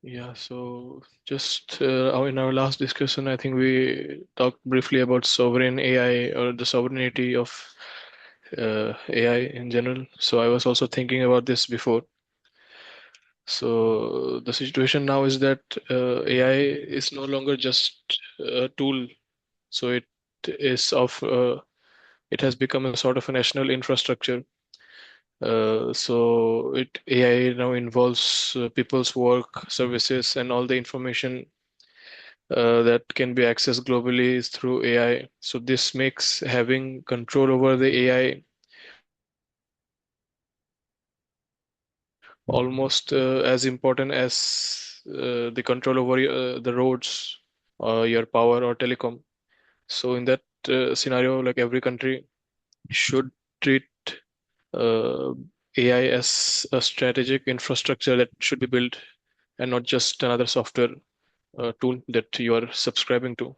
Yeah, so just in our last discussion, I think we talked briefly about sovereign AI or the sovereignty of AI in general. So I was also thinking about this before. So the situation now is that AI is no longer just a tool. So is of it has become a sort of a national infrastructure. So AI now involves people's work, services, and all the information that can be accessed globally is through AI. So this makes having control over the AI almost as important as the control over the roads, your power or telecom. So in that scenario, like every country should treat uh, AI as a strategic infrastructure that should be built and not just another software tool that you are subscribing to.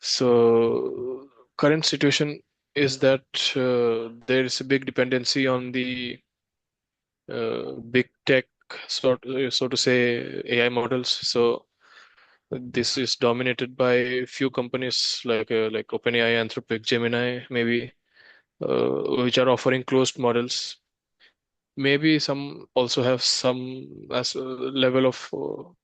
So current situation is that there is a big dependency on the big tech so to say AI models. So this is dominated by few companies like OpenAI, Anthropic, Gemini, maybe, which are offering closed models. Maybe some also have some as a level of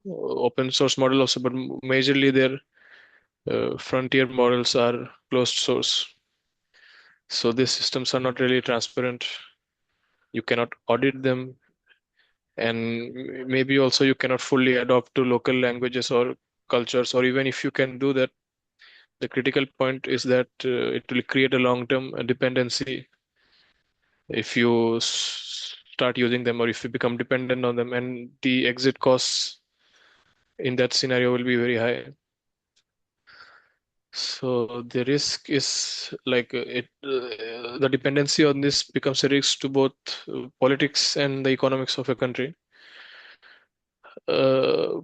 open source model also, but majorly their frontier models are closed source. So these systems are not really transparent. You cannot audit them, and maybe also you cannot fully adopt to local languages or cultures. Or even if you can do that, the critical point is that it will create a long-term dependency if you start using them or if you become dependent on them, and the exit costs in that scenario will be very high. So the risk is the dependency on this becomes a risk to both politics and the economics of a country. Uh,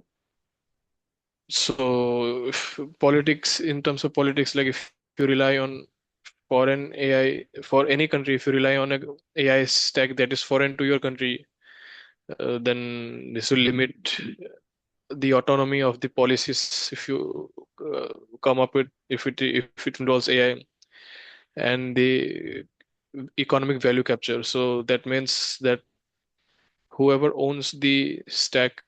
so politics, in terms of politics, like if you rely on foreign AI for any country, if you rely on a AI stack that is foreign to your country, then this will limit the autonomy of the policies if you come up with if it involves AI and the economic value capture. So that means that whoever owns the stack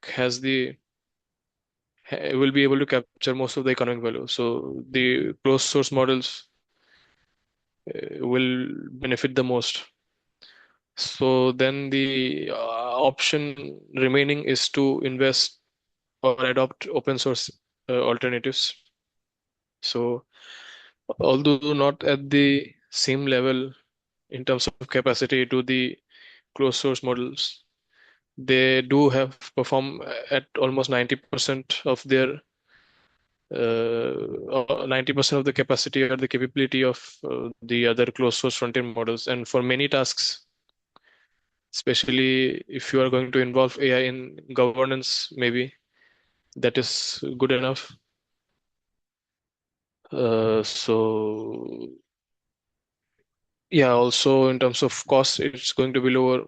will be able to capture most of the economic value. So the closed source models will benefit the most. So then the option remaining is to invest or adopt open source alternatives. So although not at the same level in terms of capacity to the closed source models, they do have perform at almost 90% of their 90% of the capacity or the capability of the other closed source frontier models. And for many tasks, especially if you are going to involve AI in governance, maybe that is good enough. So yeah, also in terms of cost, it's going to be lower.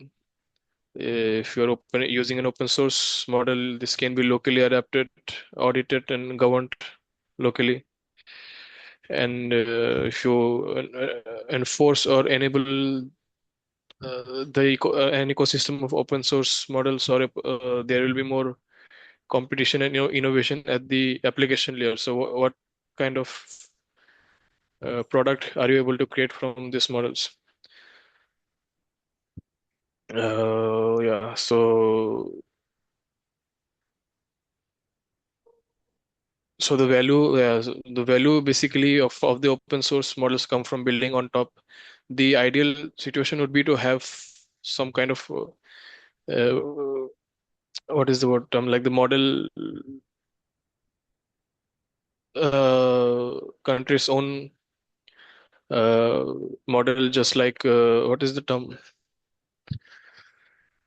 If you're using an open source model, this can be locally adapted, audited, and governed locally. And if you enforce or enable an ecosystem of open source models, or there will be more competition and innovation at the application layer. So what kind of product are you able to create from these models? Yeah, so the value basically of the open source models come from building on top. The ideal situation would be to have some kind of what is the word term, like the model country's own uh, model, just like what is the term?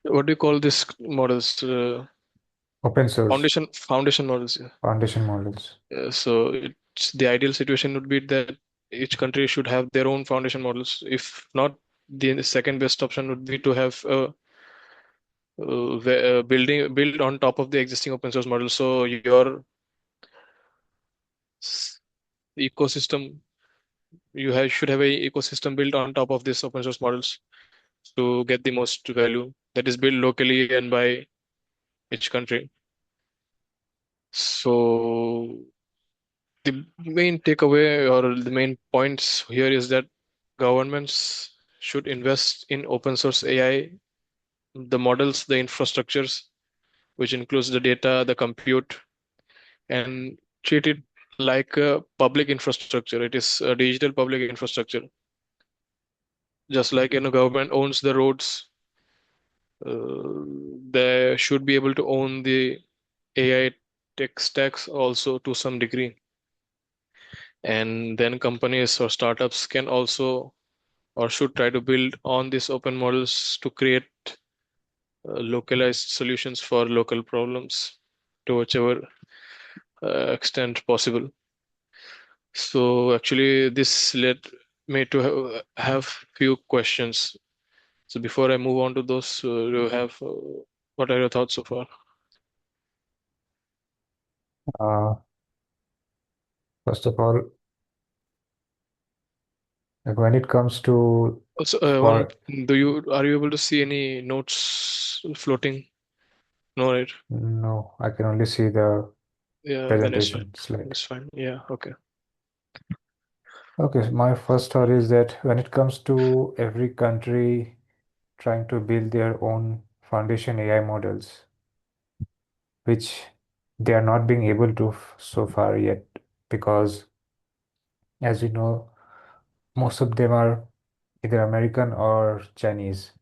What do you call this models? Open source Foundation models. Yeah. foundation models. So it's the ideal situation would be that each country should have their own foundation models. If not, the second best option would be to have build on top of the existing open source model. So your s- ecosystem, should have a ecosystem built on top of this open source models to get the most value that is built locally and by each country. So the main takeaway or the main points here is that governments should invest in open source AI, the models, the infrastructures, which includes the data, the compute, and treat it like a public infrastructure. It is a digital public infrastructure. Just like government owns the roads, they should be able to own the AI tech stacks also to some degree. And then companies or startups can also or should try to build on these open models to create localized solutions for local problems to whichever extent possible. So actually, this led me to have few questions. So before I move on to those, you have what are your thoughts so far? Uh, First of all, like when it comes to Also, one, for are you able to see any notes floating? No, right? no, I can only see the Yeah, then it's fine. presentation slide. It's fine. Yeah, okay. Okay, so my first thought is that when it comes to every country trying to build their own foundation AI models, which they are not being able to so far yet, because as you know, most of them are either American or Chinese.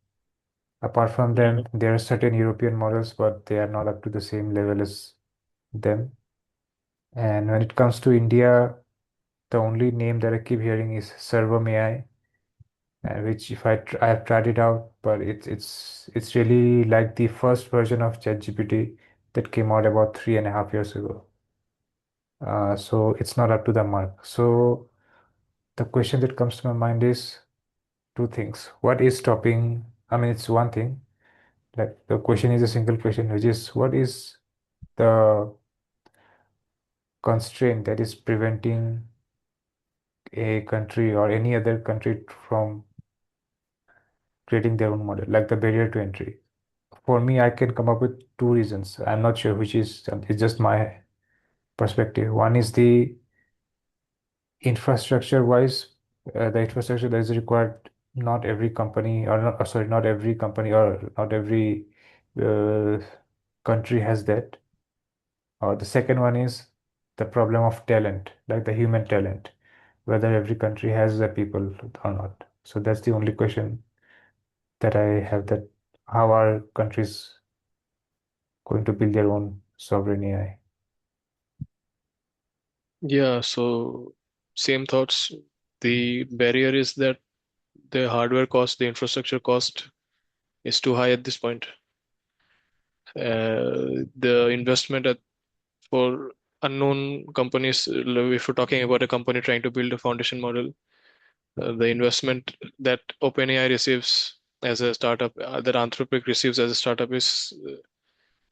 Apart from Yeah. them, there are certain European models, but they are not up to the same level as them. And when it comes to India, the only name that I keep hearing is Sarvam AI, which if I have tried it out, but it's really like the first version of ChatGPT that came out about 3.5 years ago. So it's not up to the mark. So the question that comes to my mind is two things. What is stopping? I mean, it's one thing. Like the question is a single question, which is what is the constraint that is preventing a country or any other country from creating their own model, like the barrier to entry? For me, I can come up with two reasons. I'm not sure which is, it's just my perspective. One is the infrastructure wise, the infrastructure that is required, not every company, or not, sorry, not every company or not every uh, country has that. Or the second one is the problem of talent, like the human talent, whether every country has the people or not. So that's the only question that I have, that how are countries going to build their own sovereign AI? Yeah, so same thoughts. The barrier is that the hardware cost, the infrastructure cost is too high at this point. The investment for unknown companies, if we're talking about a company trying to build a foundation model, the investment that OpenAI receives as a startup, that Anthropic receives as a startup is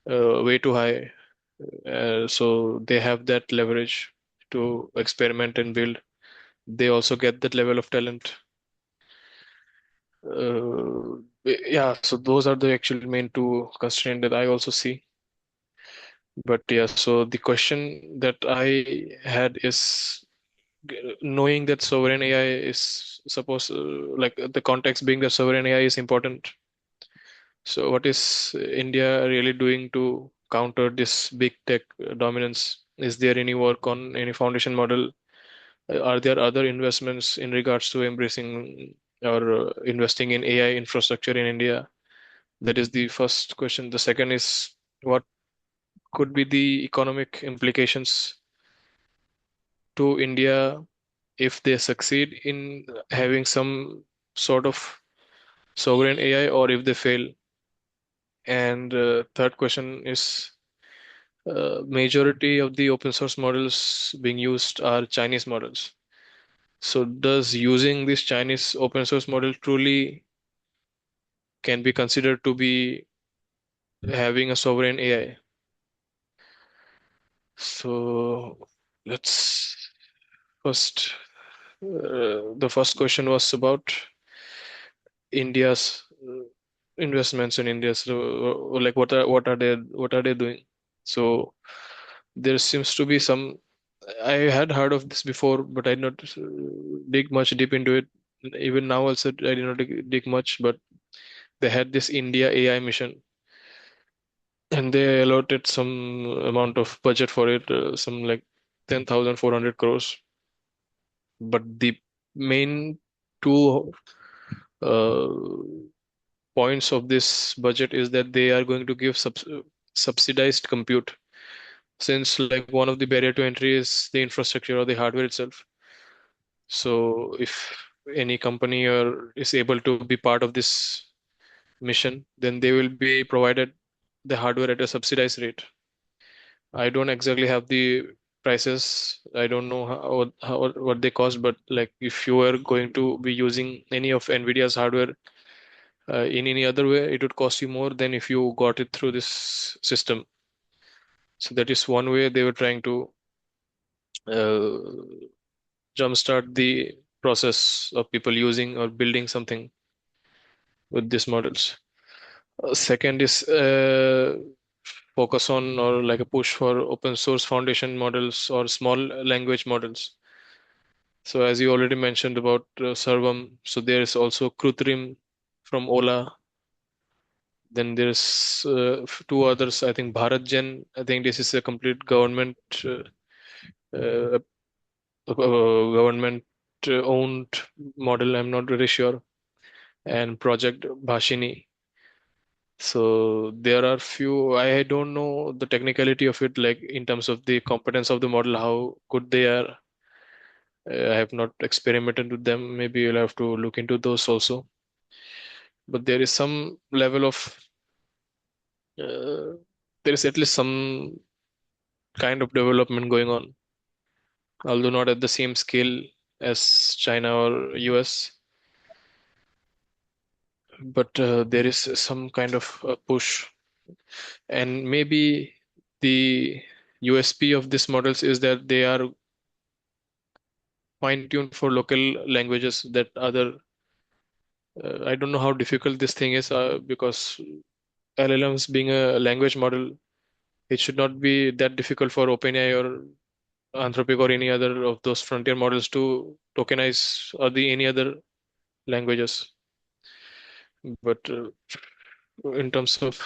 way too high. So they have that leverage to experiment and build. They also get that level of talent. Yeah, so those are the actual main two constraints that I also see. But yeah, so the question that I had is knowing that sovereign AI is supposed, like the context being that sovereign AI is important. So what is India really doing to counter this big tech dominance? Is there any work on any foundation model? Are there other investments in regards to embracing or investing in AI infrastructure in India? That is the first question. The second is what could be the economic implications to India if they succeed in having some sort of sovereign AI or if they fail? And third question is majority of the open source models being used are Chinese models. So does using this Chinese open source model truly can be considered to be having a sovereign AI. So let's first, the first question was about India's investments in India. So, like, what are they doing? So there seems to be some. I had heard of this before, but I did not dig much deep into it. Even now, also, I did not dig much. But they had this India AI mission, and they allotted some amount of budget for it, some like 10,400 crores. But the main two uh, points of this budget is that they are going to give subsidized compute, since like one of the barrier to entry is the infrastructure or the hardware itself. So if any company or is able to be part of this mission, then they will be provided the hardware at a subsidized rate. I don't exactly have the prices. I don't know how what they cost, but like if you are going to be using any of NVIDIA's hardware in any other way, it would cost you more than if you got it through this system. So that is one way they were trying to uh, jumpstart the process of people using or building something with these models. Second is focus on or like a push for open source foundation models or small language models. So as you already mentioned about Sarvam, so there is also Krutrim from Ola. Then there's two others. I think BharatGen. I think this is a complete uh, government owned model. I'm not really sure. And Project Bhashini. So there are few. I don't know the technicality of it, like in terms of the competence of the model, how good they are. I have not experimented with them. Maybe you'll have to look into those also. But there is some level of there is at least some kind of development going on, although not at the same scale as China or US. But there is some kind of push, and maybe the USP of these models is that they are fine-tuned for local languages that other. I don't know how difficult this thing is because LLMs being a language model, it should not be that difficult for OpenAI or Anthropic or any other of those frontier models to tokenize or the any other languages. But in terms of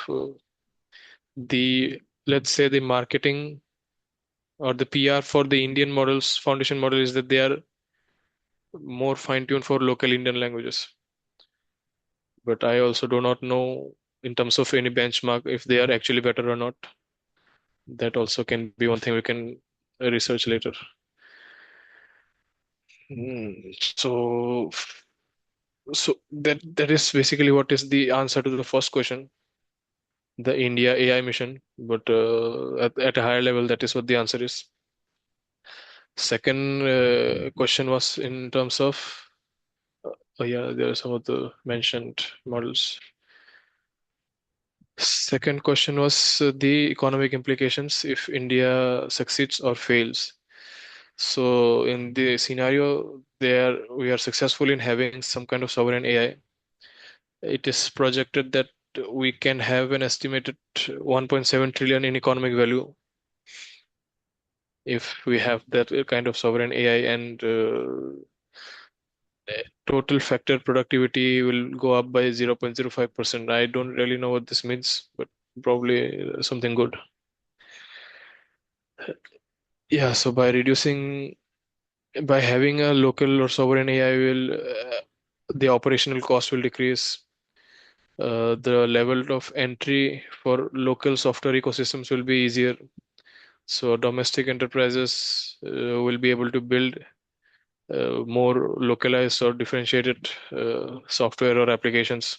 the, let's say, the marketing or the PR for the Indian models, foundation model is that they are more fine-tuned for local Indian languages. But I also do not know in terms of any benchmark if they are actually better or not. That also can be one thing we can research later. So that is basically what is the answer to the first question, the India AI mission. But at a higher level, that is what the answer is. Second question was in terms of, oh yeah, there are some of the mentioned models. Second question was the economic implications if India succeeds or fails. So in the scenario there we are successful in having some kind of sovereign AI, it is projected that we can have an estimated 1.7 trillion in economic value if we have that kind of sovereign AI, and total factor productivity will go up by 0.05%. I don't really know what this means, but probably something good. Yeah, so by having a local or sovereign AI will the operational cost will decrease. The level of entry for local software ecosystems will be easier. So domestic enterprises will be able to build more localized or differentiated software or applications,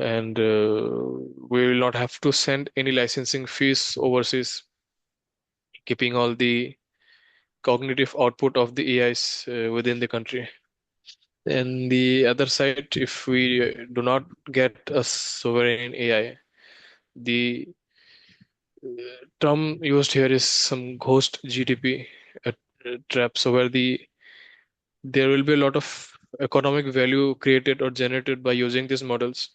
and we will not have to send any licensing fees overseas, keeping all the cognitive output of the AIs within the country. And the other side, if we do not get a sovereign AI, The term used here is some ghost GDP uh, trap. So where there will be a lot of economic value created or generated by using these models,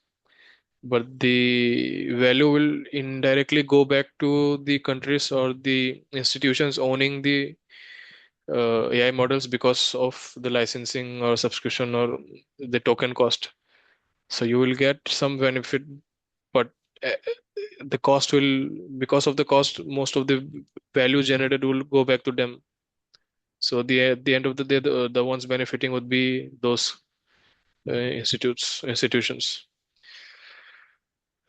but the value will indirectly go back to the countries or the institutions owning the AI models because of the licensing or subscription or the token cost. So you will get some benefit, but uh, the cost will, because of the cost, most of the value generated will go back to them. So at the end of the day, the ones benefiting would be those institutions.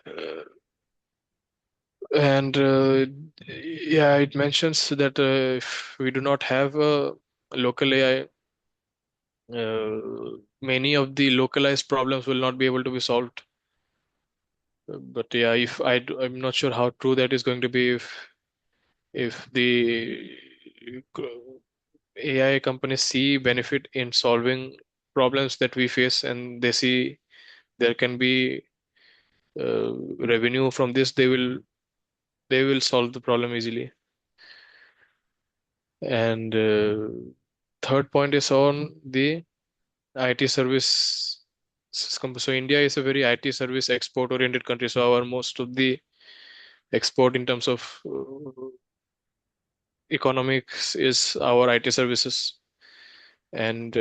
Uh, and yeah, it mentions that if we do not have a local AI, many of the localized problems will not be able to be solved. But yeah, I'm not sure how true that is going to be if the AI companies see benefit in solving problems that we face and they see there can be revenue from this, they will solve the problem easily. And third point is on the IT service. So India is a very IT service export oriented country. So our most of the export in terms of economics is our IT services. And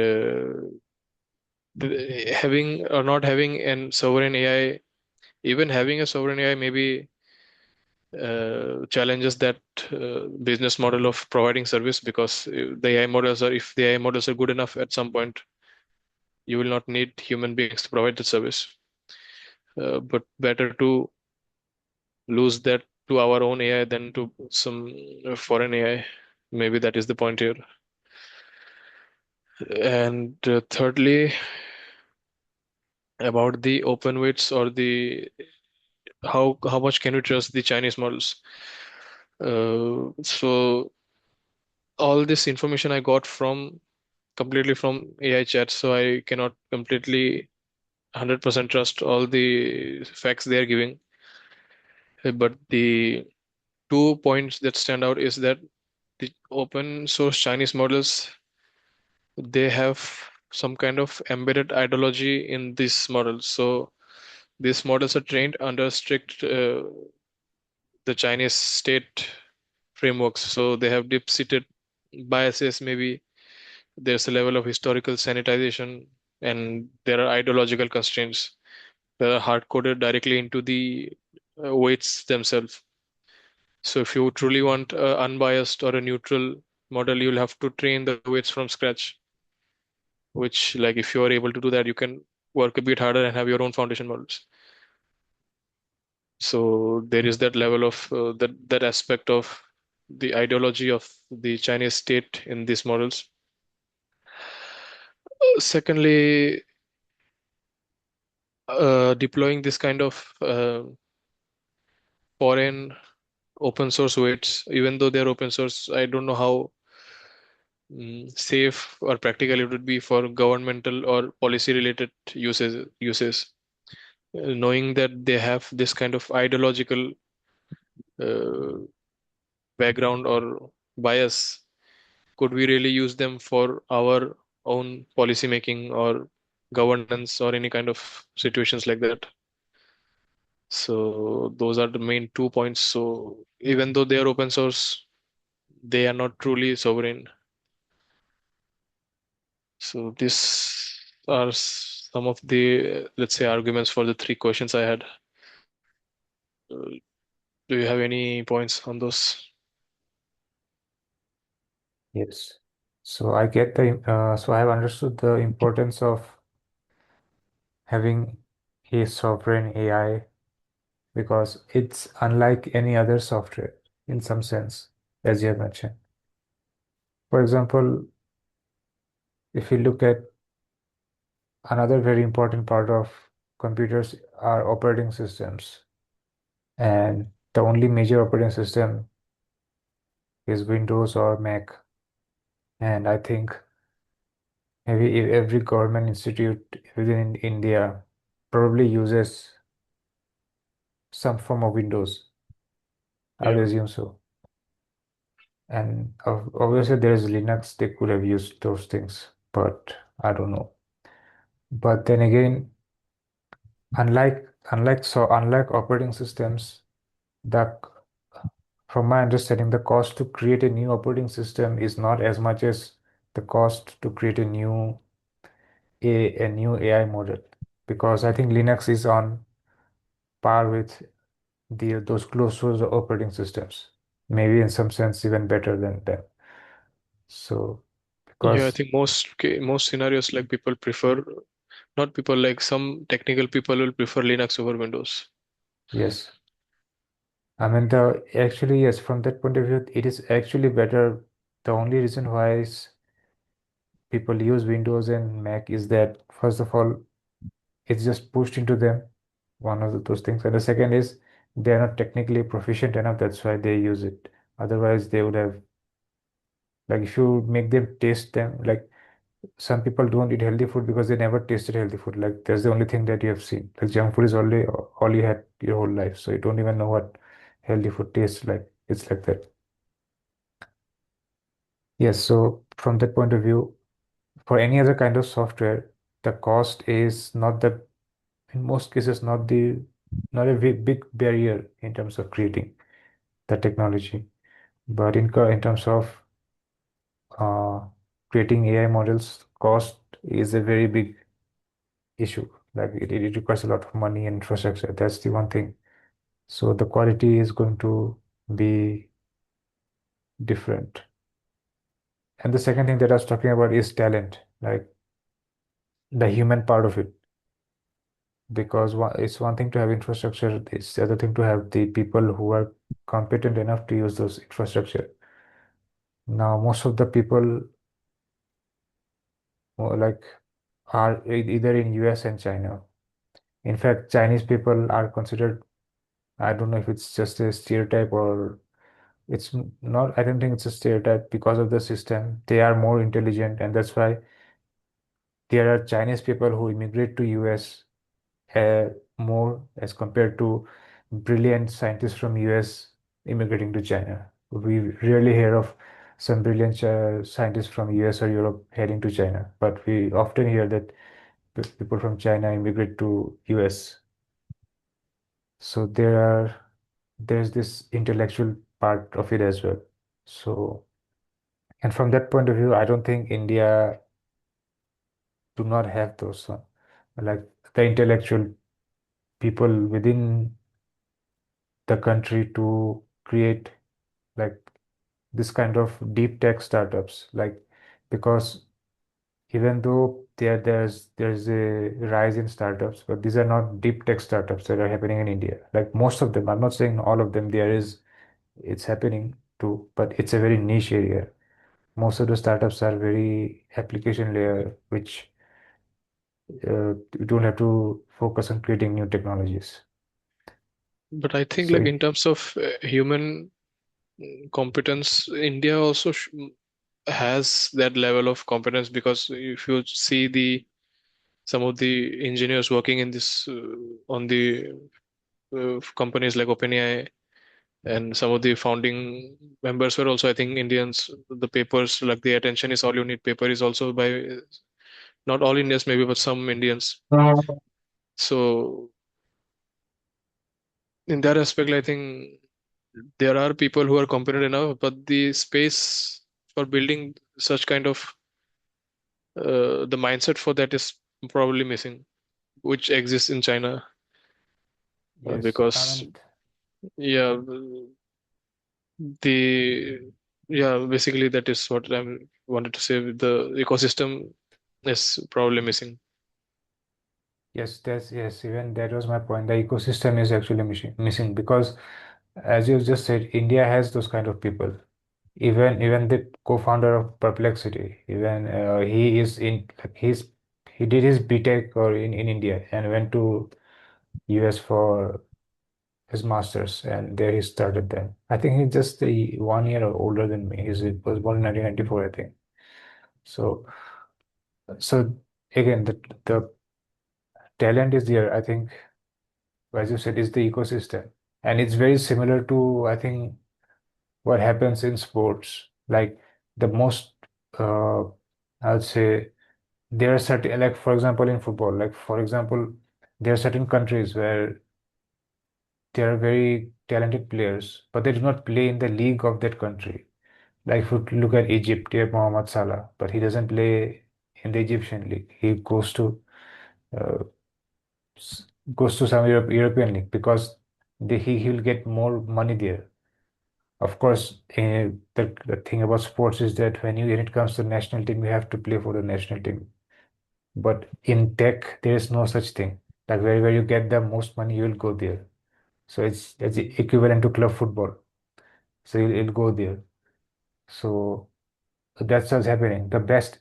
having or not having an sovereign AI, even having a sovereign AI maybe challenges that business model of providing service, because if the AI models are good enough at some point, you will not need human beings to provide the service. But better to lose that to our own AI than to some foreign AI. Maybe that is the point here. And thirdly, about the open weights or the how much can we trust the Chinese models? So all this information I got from completely from AI chat, so I cannot completely 100% trust all the facts they are giving. But the 2 points that stand out is that the open source Chinese models, they have some kind of embedded ideology in these models. So these models are trained under strict the Chinese state frameworks. So they have deep-seated biases. Maybe there's a level of historical sanitization, and there are ideological constraints that are hard-coded directly into the weights themselves. So if you truly want unbiased or a neutral model, you'll have to train the weights from scratch, which like if you are able to do that, you can work a bit harder and have your own foundation models. So there is that level of that aspect of the ideology of the Chinese state in these models. Secondly, deploying this kind of foreign open source weights, even though they're open source, I don't know how safe or practical it would be for governmental or policy related uses. Knowing that they have this kind of ideological uh, background or bias, could we really use them for our own policy making or governance or any kind of situations like that? So those are the main 2 points. So even though they are open source, they are not truly sovereign. So these are some of the, let's say, arguments for the three questions I had. Uh, do you have any points on those? Yes. So I get so I have understood the importance of having a sovereign AI because it's unlike any other software in some sense, as you have mentioned. For example, if you look at another very important part of computers are operating systems, and the only major operating system is Windows or Mac. And I think maybe every government institute within India probably uses some form of Windows. I would Yeah. assume so. And obviously there is Linux, they could have used those things, but I don't know. But then again, unlike operating systems, the from my understanding, the cost to create a new operating system is not as much as the cost to create a new AI model, because I think Linux is on par with those closed source operating systems, maybe in some sense even better than them. So Yeah, I because think most scenarios like people prefer, not people, like some technical people will prefer Linux over Windows. yes, I mean the actually yes, from that point of view, it is actually better. The only reason why people use Windows and Mac is that first of all, it's just pushed into them, one of those things. And the second is they're not technically proficient enough, that's why they use it. Otherwise, they would have, like, if you make them taste them, like some people don't eat healthy food because they never tasted healthy food. Like that's the only thing that you have seen. Like junk food is only all you had your whole life, so you don't even know what healthy food tastes like. It's like that. Yes, so from that point of view, for any other kind of software, the cost is not the, in most cases, not a big barrier in terms of creating the technology. But in terms of uh, creating AI models, cost is a very big issue. Like it requires a lot of money and infrastructure. That's the one thing. So the quality is going to be different. And the second thing that I was talking about is talent, like the human part of it. Because it's one thing to have infrastructure, it's the other thing to have the people who are competent enough to use those infrastructure. Now, most of the people like are either in US and China. In fact, Chinese people are considered, I don't know if it's just a stereotype or not, I don't think it's a stereotype because of the system. They are more intelligent, and that's why there are Chinese people who immigrate to US more as compared to brilliant scientists from US immigrating to China. We rarely hear of some brilliant scientists from US or Europe heading to China, but we often hear that people from China immigrate to US. So there's this intellectual part of it as well. So, and from that point of view, I don't think India do not have those like the intellectual people within the country to create like this kind of deep tech startups. Like because even though there's a rise in startups, but these are not deep tech startups that are happening in India. Like most of them, I'm not saying all of them, it's happening too, but it's a very niche area. Most of the startups are very application layer, which you don't have to focus on creating new technologies. But I think So like it, in terms of human competence, India also has that level of competence, because if you see the some of the engineers working in this on the companies like OpenAI, and some of the founding members were also, I think, Indians. The papers, like the attention is all you need paper, is also by not all Indians maybe, but some Indians. So in that aspect, I think there are people who are competent enough, but the space for building such kind of the mindset for that is probably missing, which exists in China, yes, I because mean, yeah, the yeah, basically that is what I wanted to say. The ecosystem is probably missing. yes, even that was my point. The ecosystem is actually missing because, as you just said, India has those kind of people. Even the co-founder of Perplexity, even he is in like he did his BTech or in India and went to US for his masters, and there he started then. I think he's just 1 year older than me. He was born in 1994, I think. So so again, the talent is there. I think as you said, is the ecosystem. And it's very similar to, I think, what happens in sports. Like the most, uh, I would say, there are certain, like for example, in football, like for example, there are certain countries where there are very talented players, but they do not play in the league of that country. Like if you look at Egypt, they have Mohamed Salah, but he doesn't play in the Egyptian league. He uh, s- goes to some European league because he will get more money there. Of course, the thing about sports is that when it comes to national team, you have to play for the national team. But in tech, there is no such thing. Like wherever you get the most money, you will go there. So it's equivalent to club football. So you'll go there. So that's what's happening.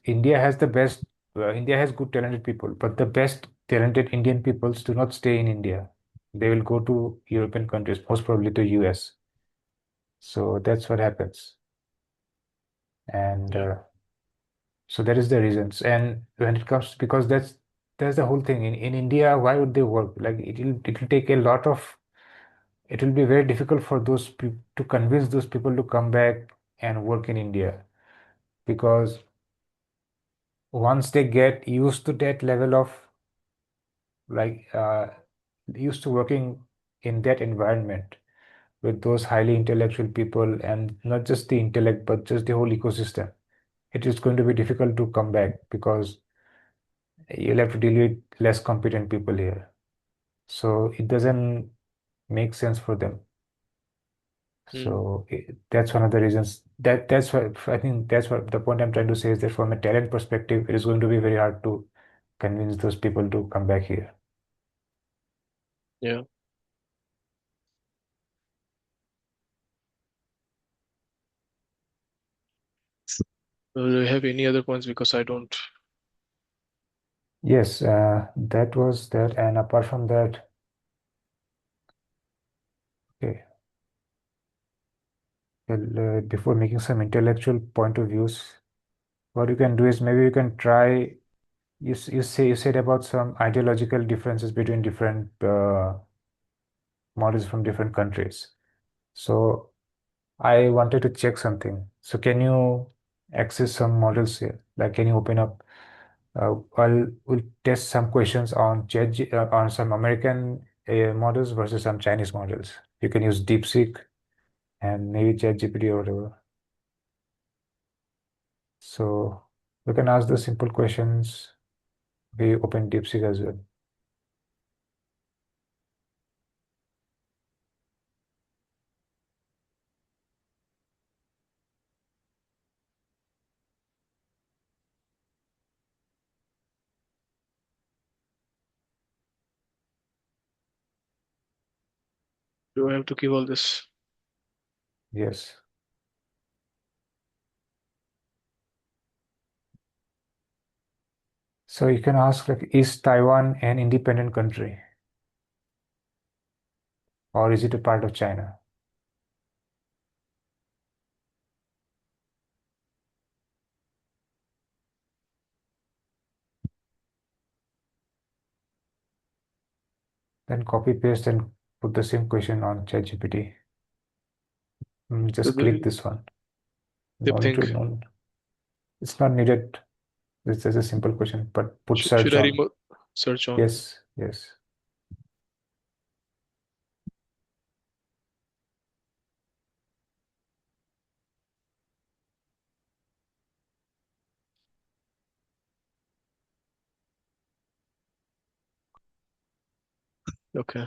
India has good talented people, but the best talented Indian peoples do not stay in India. They will go to European countries, most probably to US. So that's what happens. And Yeah. so that is the reasons. And when it comes, because that's the whole thing. In India, why would they work? Like it will take a lot of, it will be very difficult for those people to convince those people to come back and work in India because once they get used to that level of like used to working in that environment with those highly intellectual people and not just the intellect but just the whole ecosystem, it is going to be difficult to come back because you'll have to deal with less competent people here. So it doesn't make sense for them. Mm. So that's one of the reasons that's what I think that's what the point I'm trying to say is that from a talent perspective, it is going to be very hard to convince those people to come back here. Yeah. Do you have any other points? Because I don't. Yes, that was that. And apart from that, okay, well, before making some intellectual point of views, what you can do is maybe you can try. You said about some ideological differences between different models from different countries. So I wanted to check something. So can you access some models here? Like, can you open up? We'll test some questions on on some American models versus some Chinese models. You can use DeepSeek and maybe ChatGPT or whatever. So you can ask the simple questions. We open DeepSeek as well. Do I have to give all this? Yes. So you can ask like, is Taiwan an independent country or is it a part of China? Then copy paste and put the same question on ChatGPT. So Just click they this one. they No need to think. know. It's not needed. It's just a simple question, but put Should search I on. remove search on? Yes, yes. Okay.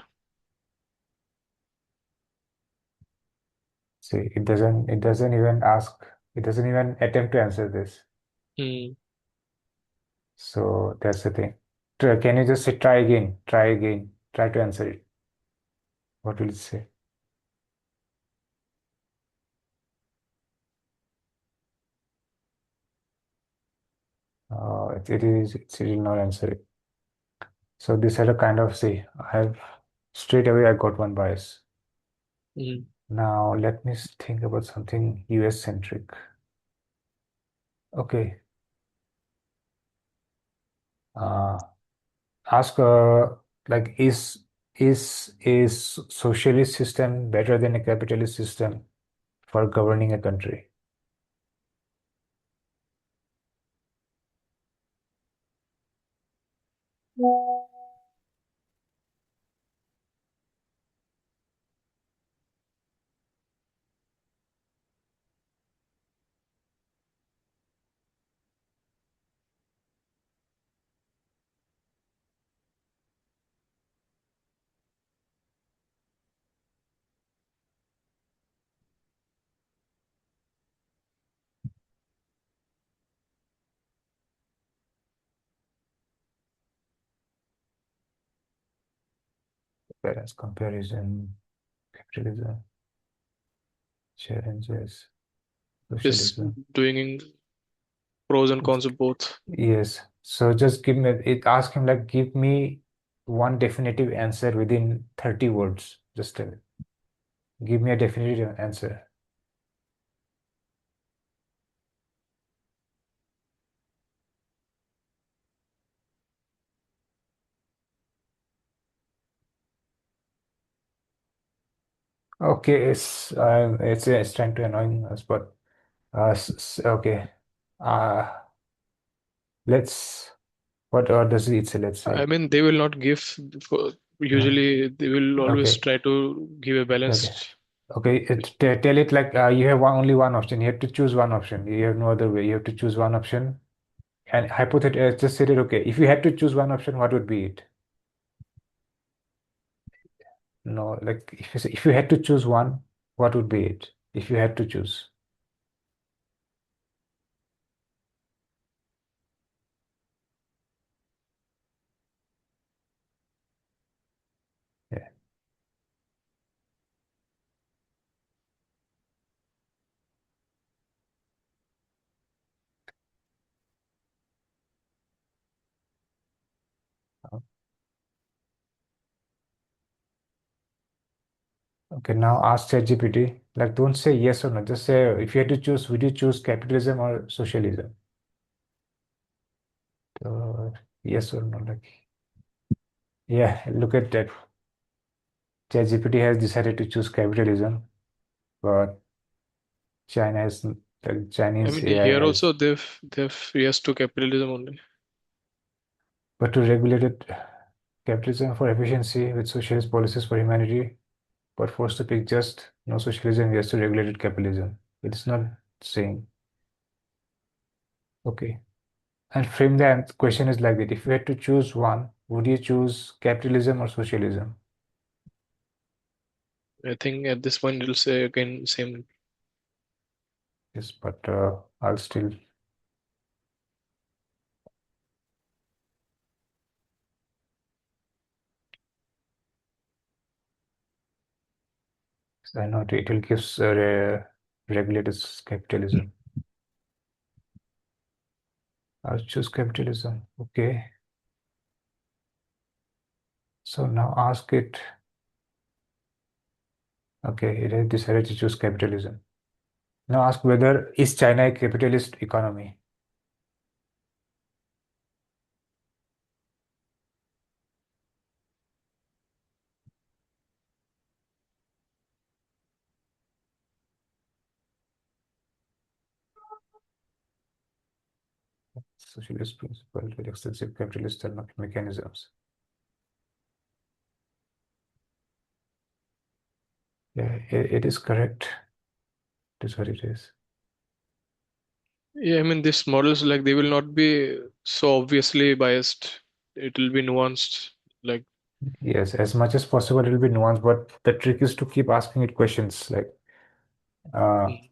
See, it doesn't even ask, it doesn't even attempt to answer this. Hmm. So that's the thing. Can you just say try again, try to answer it. What will it say? It will not answer it. So this had a kind of say, straight away I got one bias. Hmm. Now let me think about something US centric. Okay. Uh, ask like Is a socialist system better than a capitalist system for governing a country? Balance comparison, capitalism, challenges, Is socialism. doing pros and cons of both. Yes. So just give me it. Ask him like, give me one definitive answer within 30 words. Just tell it. Give me a definitive answer. Okay, it's trying to annoying us, but okay. Uh, let's. What does it say? Let's I say. mean, they will not give. Uh, Usually, they will always okay. try to give a Okay. balanced. Okay. Tell it like you have only one option. You have to choose one option. You have no other way. You have to choose one option. And hypothetically, just say it. Okay. If you had to choose one option, what would be it? No, like if you had to choose one, what would be it? If you had to choose. Yeah. Okay, now ask ChatGPT. Like, don't say yes or no. Just say if you had to choose, would you choose capitalism or socialism? Yes or no? Like, yeah, look at that. ChatGPT has decided to choose capitalism, but China has the I Chinese mean, AI here has, also they've yes to capitalism only. but to regulate it, capitalism for efficiency with socialist policies for humanity, but forced to pick just no socialism, yes to regulated capitalism. It's not saying okay. And frame the question is like that. If you had to choose one, would you choose capitalism or socialism? I think at this point it'll say again same. Yes, but I'll still, I know it will give regulated capitalism. I'll choose capitalism. Okay. So now ask it. Okay, it has decided to choose capitalism. Now ask whether is China a capitalist economy? Socialist principle with extensive capitalist market mechanisms. Yeah, it is correct. It is what it is. Yeah, I mean, these models like they will not be so obviously biased. It will be nuanced. Like, Yes, as much as possible, it will be nuanced, but the trick is to keep asking it questions. Like, uh, mm,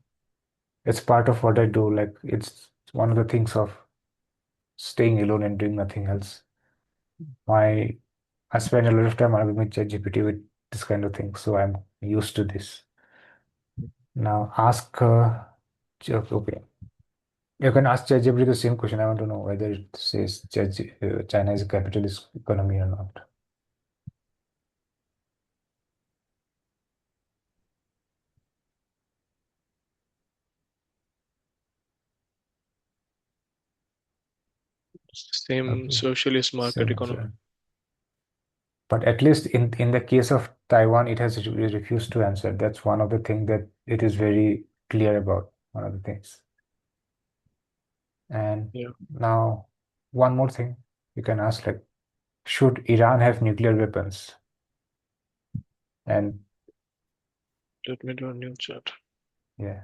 it's part of what I do. Like, it's one of the things of staying alone and doing nothing else. My, I spend a lot of time arguing with ChatGPT with this kind of thing, so I'm used to this. Now, ask, okay, you can ask ChatGPT the same question. I want to know whether it says China is a capitalist economy or not. same Okay, socialist market same economy. answer. But at least in the case of Taiwan, it has refused to answer. That's one of the things that it is very clear about. One of the things. And Yeah, now, one more thing you can ask, like, should Iran have nuclear weapons? And let me do a new chat. yeah,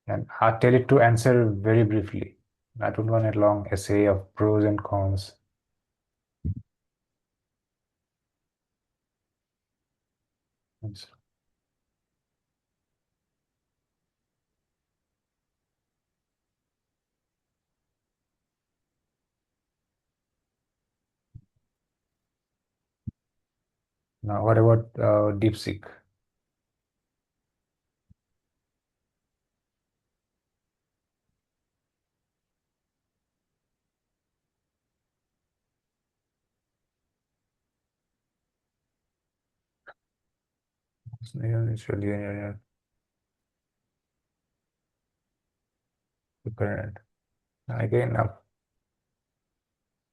and I'll tell it to answer very briefly. I don't want a long essay of pros and cons. And so- Now, what about DeepSeek? It's really current. Again,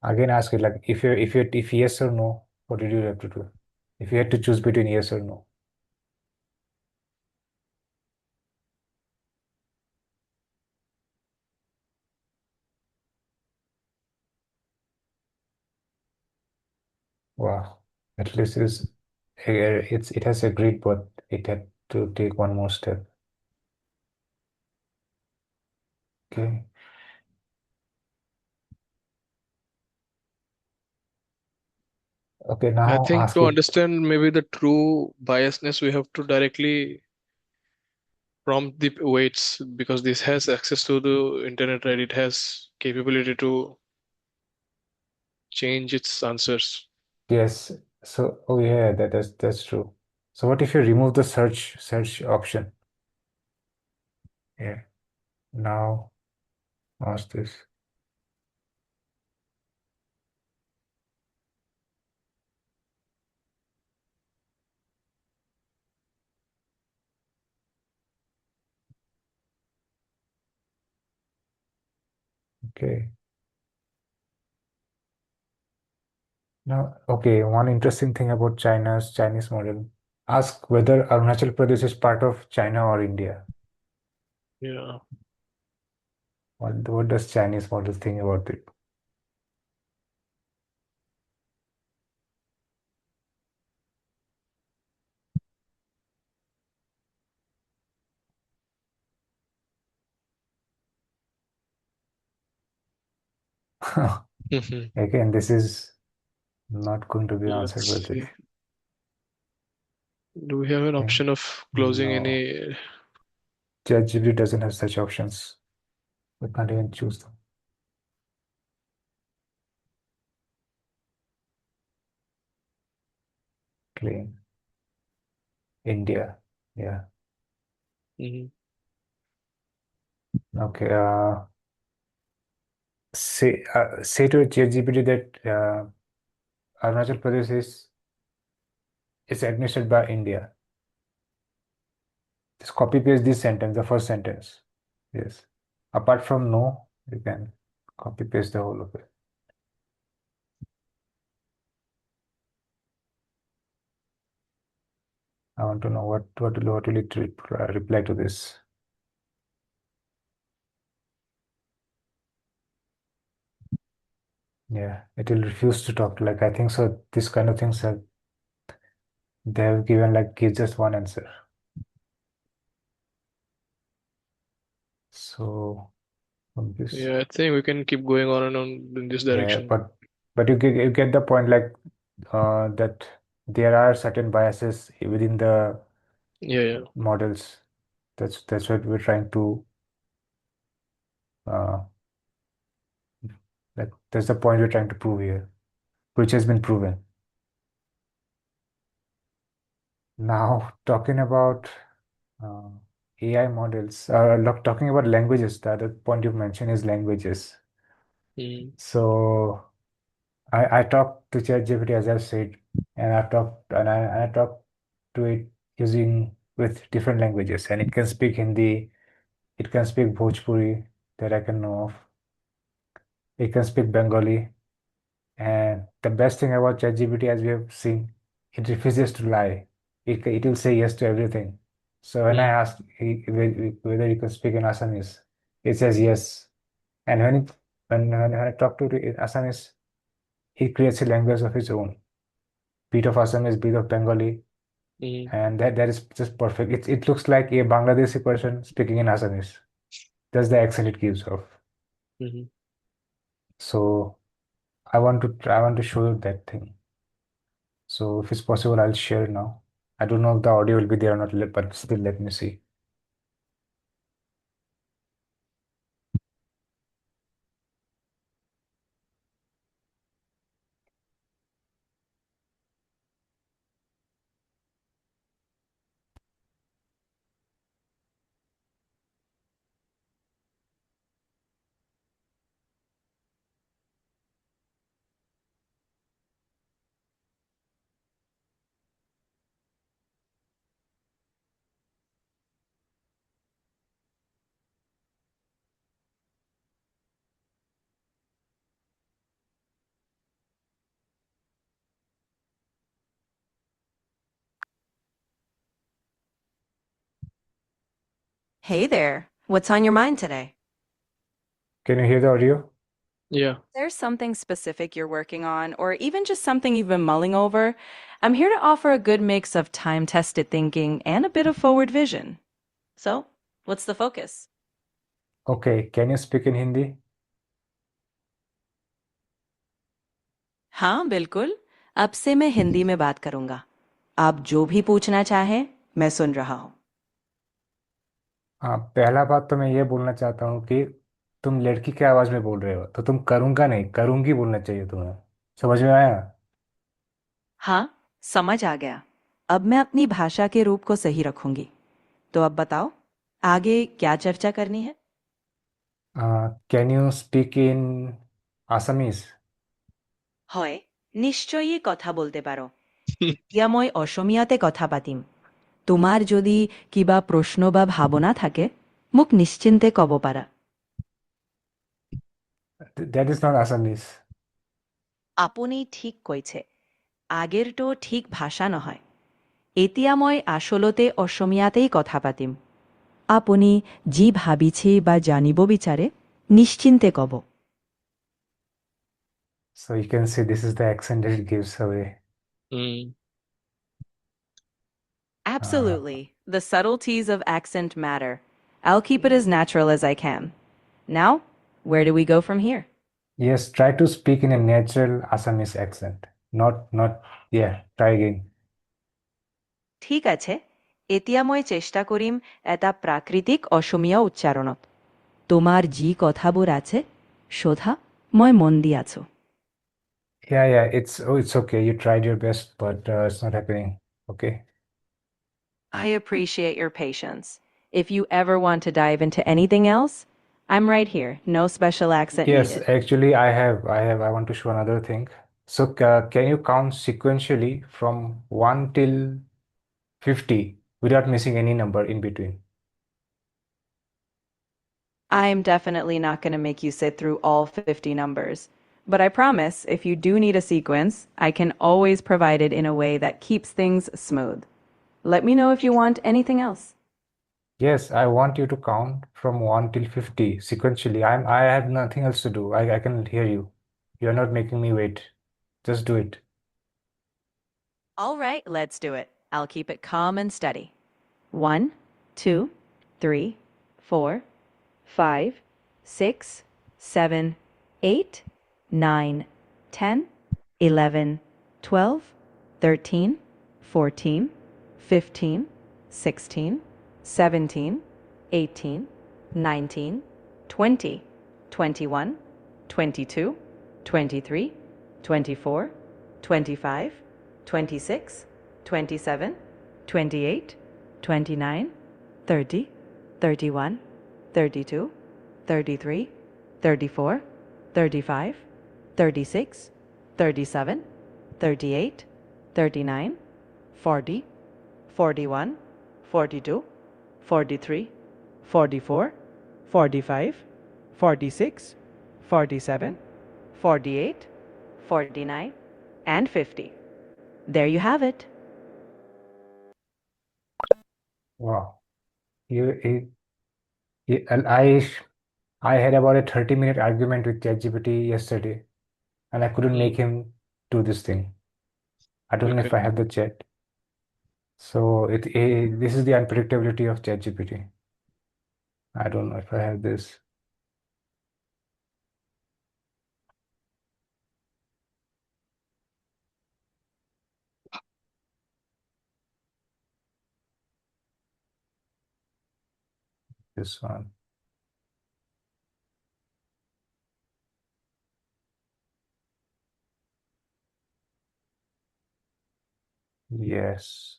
again, ask it like if yes or no, what did you have to do? If you had to choose between yes or no. Wow, at least it has agreed, but it had to take one more step. Okay. Okay, I now think ask to it. understand maybe the true biasness, we have to directly prompt the weights, because this has access to the internet, right? It has capability to change its answers. Yes. So, oh yeah, that's true. So what if you remove the search option? Yeah. Now ask this. Okay. Now, okay, one interesting thing about China's Chinese model. Ask whether Arunachal Pradesh is part of China or India. Yeah. What does Chinese model think about it? Mhm. Again, this is not going to be answered by Let's this. see. Do we have an Okay. option of closing No, any? ChatGPT doesn't have such options. We can't even choose them. Clean. India. Yeah. Mhm. Okay. Say to ChatGPT that Arunachal Pradesh is administered by India. Just copy paste this sentence, the first sentence. Yes. Apart from no, you can copy paste the whole of it. I want to know what will it reply to this? Yeah, it will refuse to talk. Like I think so. This kind of things have they have given like give just one answer. So from this, Yeah, I think we can keep going on and on in this yeah, direction. but you get the point. Like that there are certain biases within the Yeah, yeah. models. That's what we're trying to uh, like that's the point we're trying to prove here, which has been proven. Now talking about uh, AI models, talking about languages. The other point you mentioned is languages. Mhm. So I talked to ChatGPT as I've said, and I talked to it using with different languages, and it can speak Hindi, it can speak Bhojpuri that I can know of, it can speak Bengali, And the best thing about ChatGPT, as we have seen, it refuses to lie. It will say yes to everything. So when I Mm. asked whether he could speak in Assamese, it says yes. And when I talk to it in Assamese, he creates a language of his own. Bit of Assamese, bit of Bengali, Mm. and that is just perfect. It looks like a Bangladeshi person speaking in Assamese. That's the accent it gives off. Mm. So I want to show you that thing. So if it's possible, I'll share now. I don't know if the audio will be there or not, but still let me see. Hey there. What's on your mind today? Can you hear the audio? Yeah. There's something specific you're working on, or even just something you've been mulling over. I'm here to offer a good mix of time-tested thinking and a bit of forward vision. So, what's the focus? Okay, can you speak in Hindi? हाँ, बिल्कुल। अब से मैं हिंदी में बात करूंगा। आप जो भी पूछना चाहें, मैं सुन रहा हूँ। हाँ, पहला बात तो मैं ये बोलना चाहता हूँ कि तुम लड़की के आवाज में बोल रहे हो, तो तुम करूँगा नहीं, करूँगी बोलना चाहिए तुम्हें। समझ में आया? हाँ, समझ आ गया। अब मैं अपनी भाषा के रूप को सही रखूंगी। तो अब बताओ, आगे क्या चर्चा करनी है? Can you speak in Assamese? হয়, নিশ্চয়ই কথা বলতে পারো। এতিয়া মই অসমীয়াতে কথা পাতিম। তোমাৰ যদি কিবা প্ৰশ্ন বা ভাৱনা থাকে, মোক নিশ্চিন্তে ক'ব পাৰা। That is not Assamese. আপুনি ঠিক কৈছে। আগেৰটো ঠিক ভাষা নহয়। এতিয়া মই আচলতে অসমীয়াতেই কথা পাতিম। আপুনি যি ভাবিছে বা জানিব বিচাৰে, নিশ্চিন্তে ক'ব। So you can see this is the accent that it gives away. Mm. Absolutely. The subtleties of accent matter. I'll keep it as natural as I can. Now, where do we go from here? Yes, try to speak in a natural Assamese accent. Yeah, try again. ঠিক আছে এতিয়া মই চেষ্টা কৰিম এটা প্ৰাকৃতিক অসমীয়া উচ্চাৰণত তোমাৰ যি কথাবোৰ আছে সোধা মই মন দি আছো Yeah, it's okay. You tried your best, but it's not happening. Okay. I appreciate your patience. If you ever want to dive into anything else, I'm right here. No special accent Yes, needed. actually, I want to show another thing. So, can you count sequentially from 1 till 50 without missing any number in between? I'm definitely not going to make you sit through all 50 numbers. But I promise, if you do need a sequence, I can always provide it in a way that keeps things smooth. Let me know if you want anything else. Yes, I want you to count from 1 till 50 sequentially. I have nothing else to do. I can hear you. You're not making me wait. Just do it. All right, let's do it. I'll keep it calm and steady. 1, 2, 3, 4, 5, 6, 7, 8, 9, 10, 11, 12, 13, 14, 15, 16, 17, 18, 19, 20, 21, 22, 23, 24, 25, 26, 27, 28, 29, 30, 31, 32, 33, 34, 35, 36, 37, 38, 39, 40, 41, 42, 43, 44, 45, 46, 47, 48, 49, and 50. There you have it. Wow. And I had about a 30-minute argument with ChatGPT yesterday, and I couldn't make him do this thing. I don't know Okay. if I have the chat. So this is the unpredictability of ChatGPT. I don't know if I have this. This one. Yes.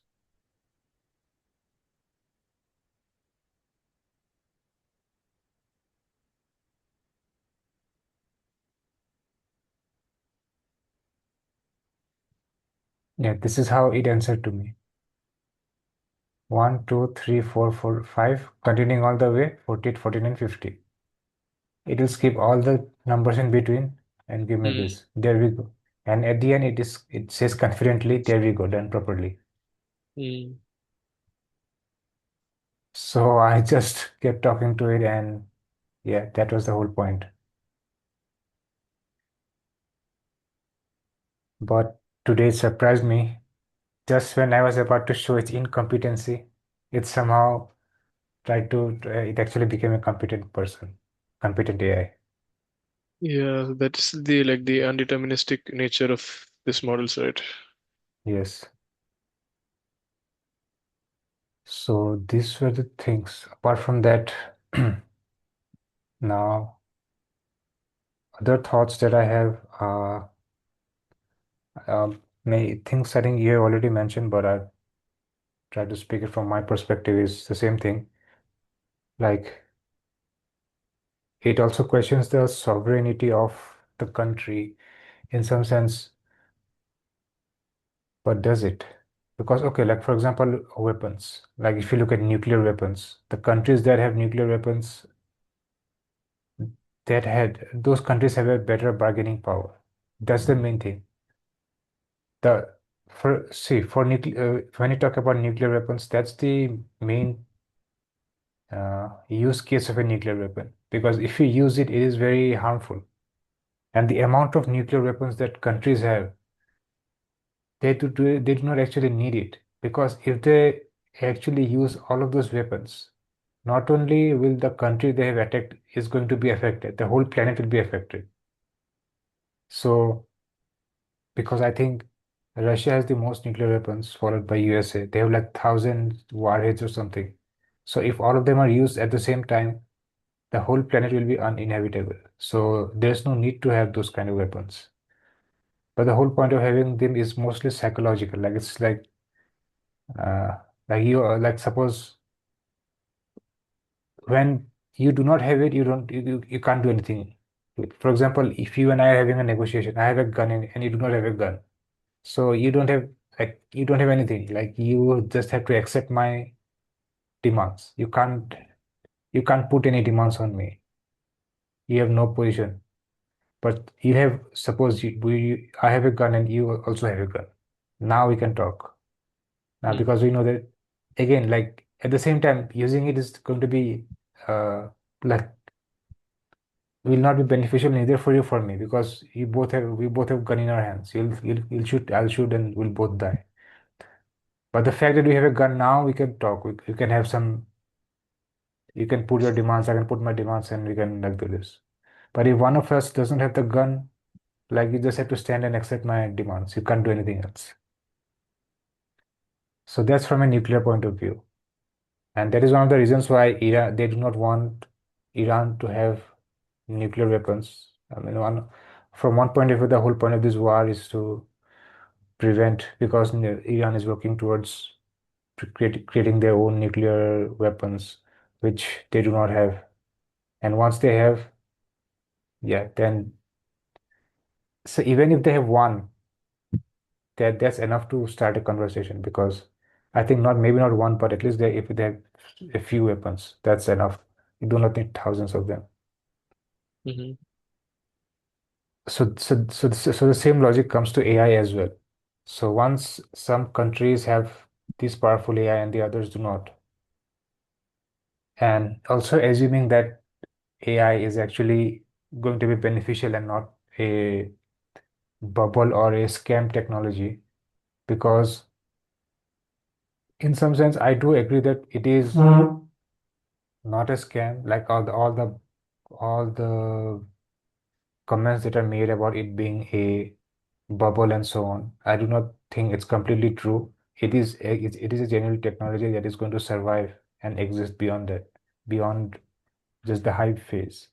Yeah, this is how it answered to me. 1, 2, 3, 4, 4, 5, continuing all the way, 48, 49, 50. It will skip all the numbers in between and give me this. There we go. And at the end, it says confidently, there we go, done properly. So I just kept talking to it, and yeah, that was the whole point. But today it surprised me. Just when I was about to show its incompetency, it somehow it actually became a competent person, competent AI. Yeah, that's the undeterministic nature of this models, right? Yes. So these were the things. Apart from that, now other thoughts that I have, may things I think you have already mentioned, but I try to speak it from my perspective is the same thing. Like it also questions the sovereignty of the country in some sense, but does it? Because, okay, like for example, weapons. Like if you look at nuclear weapons, the countries that have nuclear weapons those countries have a better bargaining power. That's the main thing. The for see for nuclear when you talk about nuclear weapons, that's the main use case of a nuclear weapon. Because if you use it, it is very harmful. And the amount of nuclear weapons that countries have, they do not actually need it. Because if they actually use all of those weapons, not only will the country they have attacked is going to be affected, the whole planet will be affected. So, because I think Russia has the most nuclear weapons, followed by USA. They have like 1,000 warheads or something. So if all of them are used at the same time, the whole planet will be uninhabitable. So there's no need to have those kind of weapons. But the whole point of having them is mostly psychological. Like it's uh, like suppose when you do not have it, you can't do anything. For example, if you and I are having a negotiation, I have a gun and you do not have a gun. So you don't have anything. Like you just have to accept my demands. You can't put any demands on me. You have no position. But you have suppose I have a gun and you also have a gun. Now we can talk. Now Mm. because we know that again, like at the same time, using it is going to be uh like will not be beneficial neither for you for me because we both have gun in our hands. You'll shoot, I'll shoot, and we'll both die. But the fact that we have a gun now, we can talk. We can have some. You can put your demands. I can put my demands, and we can like do this. But if one of us doesn't have the gun, like you just have to stand and accept my demands. You can't do anything else. So that's from a nuclear point of view, and that is one of the reasons why Iran they do not want Iran to have nuclear weapons. I mean, from one point of view, the whole point of this war is to prevent because Iran is working towards creating their own nuclear weapons, which they do not have. And once they have, yeah, then so even if they have one, that's enough to start a conversation because I think not maybe not one, but at least if they have a few weapons, that's enough. You do not need thousands of them. Hmm. So the same logic comes to AI as well. So once some countries have this powerful AI and the others do not, and also assuming that AI is actually going to be beneficial and not a bubble or a scam technology, because in some sense I do agree that it is not a scam, like all the comments that are made about it being a bubble and so on. I do not think it's completely true. It is a genuine technology that is going to survive and exist beyond that, beyond just the hype phase.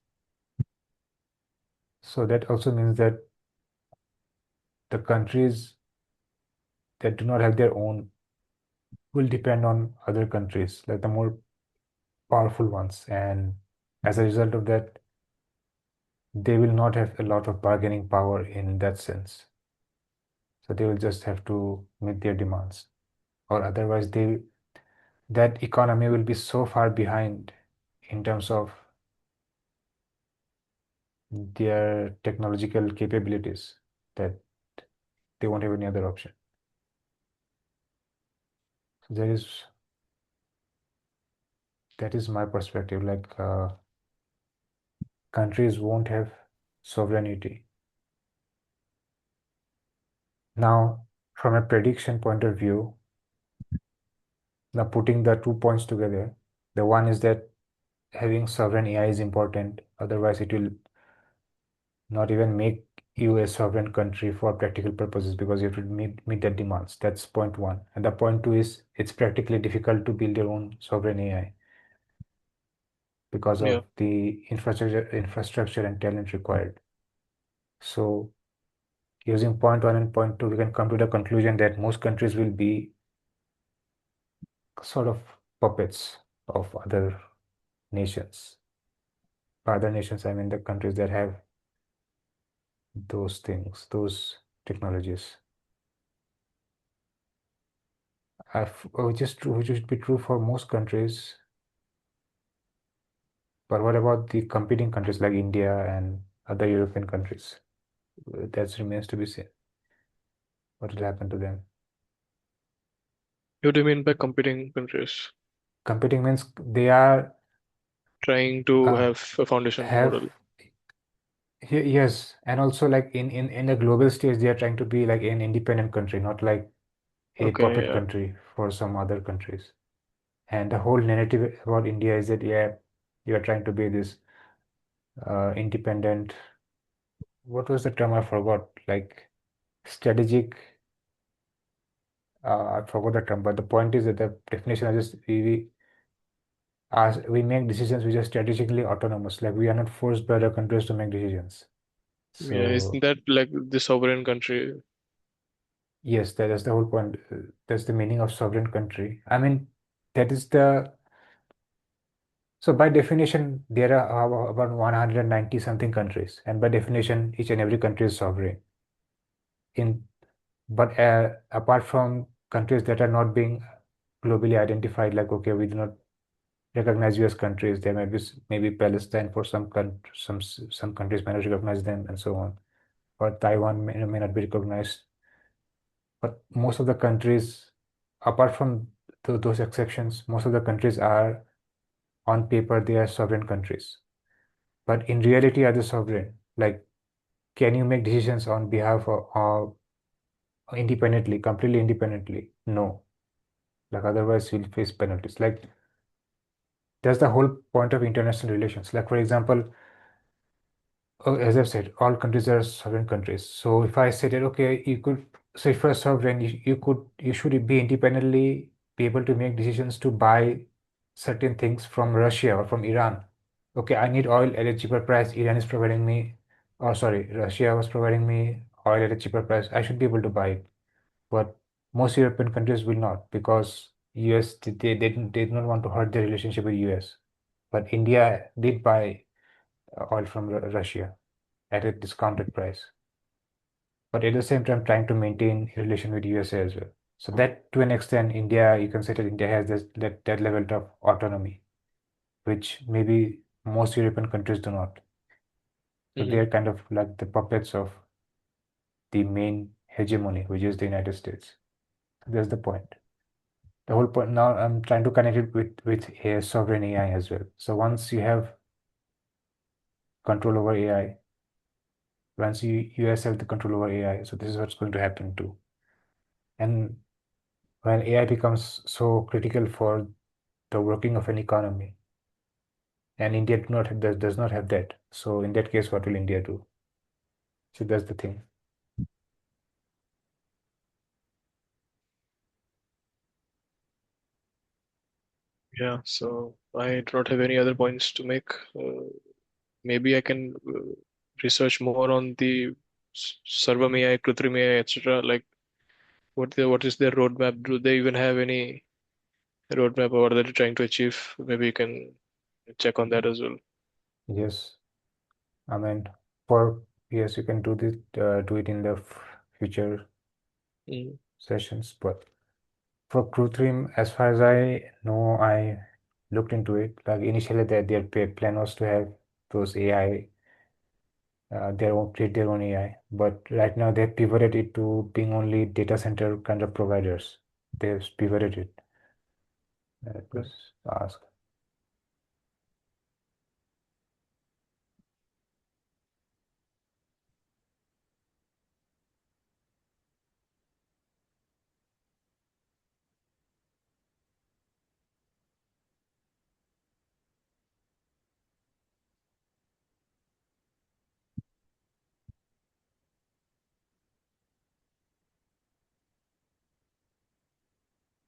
So that also means that the countries that do not have their own will depend on other countries, like the more powerful ones. And as a result of that, they will not have a lot of bargaining power in that sense. So they will just have to meet their demands, or otherwise that economy will be so far behind in terms of their technological capabilities that they won't have any other option. So that is my perspective. Like countries won't have sovereignty. Now, from a prediction point of view, now putting the 2 points together, the one is that having sovereign AI is important. Otherwise, it will not even make you a sovereign country for practical purposes, because you have to meet the demands. That's point one. And the point two is it's practically difficult to build your own sovereign AI because Yeah. of the infrastructure and talent required. So using point one and point two, we can come to the conclusion that most countries will be sort of puppets of other nations. By other nations, I mean the countries that have those things, those technologies. Which is true, which should be true for most countries. But what about the competing countries like India and other European countries? That remains to be seen. What will happen to them? What do you mean by competing countries? Competing means they are Trying to uh, have a foundation have model. yes, and also like in a global stage, they are trying to be like an independent country, not like a Okay, puppet yeah. country for some other countries. And the whole narrative about India is that yeah, you are trying to be this independent. What was the term I forgot? Like strategic. I forgot the term, but the point is that the definition is just we make decisions which are strategically autonomous. Like we are not forced by other countries to make decisions. Yeah, isn't So that like the sovereign country? yes, that's the whole point. That's the meaning of sovereign country. I mean, that is the so by definition there are about 190 something countries, and by definition each and every country is sovereign. In but apart from countries that are not being globally identified, like okay, we do not recognize US countries. There might be maybe Palestine for some countries may not recognize them and so on. Or Taiwan may not be recognized. But most of the countries, apart from those exceptions, most of the countries are on paper they are sovereign countries. But in reality, are they sovereign? Like, can you make decisions on behalf of independently, completely independently? No. Like otherwise you'll face penalties. Like that's the whole point of international relations. Like for example, as I've said, all countries are sovereign countries. So if I said that, okay, so if you're sovereign, you should be independently be able to make decisions to buy certain things from Russia or from Iran. Okay, I need oil at a cheaper price. Iran is providing me, or sorry, Russia was providing me oil at a cheaper price. I should be able to buy it. But most European countries will not because US they did not want to hurt their relationship with US. But India did buy oil from Russia at a discounted price, but at the same time trying to maintain a relation with USA as well. So that to an extent, India, you can say that India has that level of autonomy, which maybe most European countries do not. So Hmm. they're kind of like the puppets of the main hegemony, which is the United States. That's the point. The whole point now I'm trying to connect it with a sovereign AI as well. So once you have control over AI, once you US have the control over AI, so this is what's going to happen too. And when AI becomes so critical for the working of an economy, and India does not have that. So in that case, what will India do? So that's the thing. Yeah, so I do not have any other points to make. Maybe I can research more on the Sarvam AI, Krutrim AI, etc. Like what is their roadmap? Do they even have any roadmap or what they're trying to achieve? Maybe you can check on that as well. Yes, I mean, for yes, you can do this, do it in the future Mm. sessions. But for Krutrim, as far as I know, I looked into it. Like initially, their plan was to have those AI, create their own AI. But right now, they've pivoted it to being only data center kind of providers. They've pivoted it. Let me Okay. ask.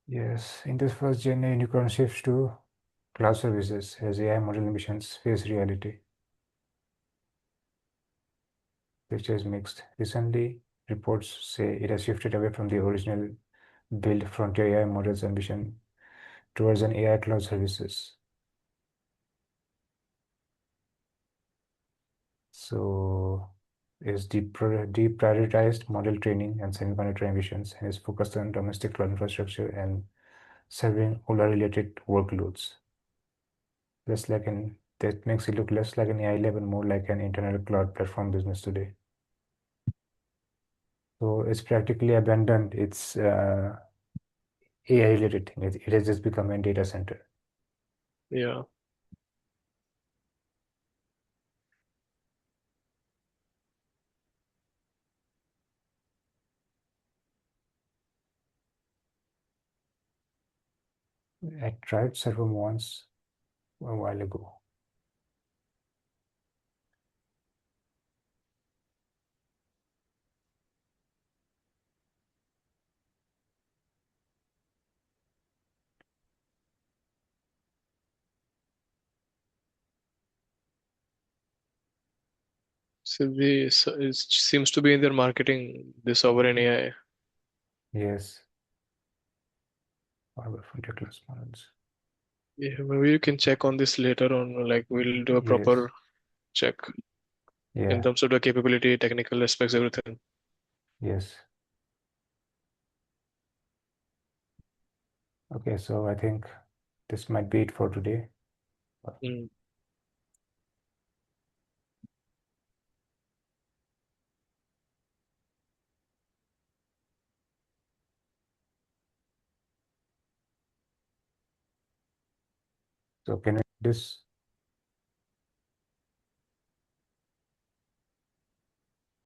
Yes, in this first gen, unicorn shifts to cloud services as AI model ambitions face reality. Picture is mixed. Recently, reports say it has shifted away from the original build frontier AI models ambition towards an AI cloud services. So, is deprioritized model training and semiconductor ambitions and is focused on domestic cloud infrastructure and serving OLA-related workloads. That makes it look less like an AI lab and more like an internal cloud platform business today. So it's practically abandoned its AI related thing. It has just become a data center. Yeah. I tried Sarvam once a while ago. So it seems to be in their marketing, the Sovereign AI. Yes, Power Frontier class models. Yeah, maybe you can check on this later on. Like we'll do a Yes, proper check in yeah, terms of the capability, technical aspects, everything. yes. Okay, so I think this might be it for today. Mm. So can we this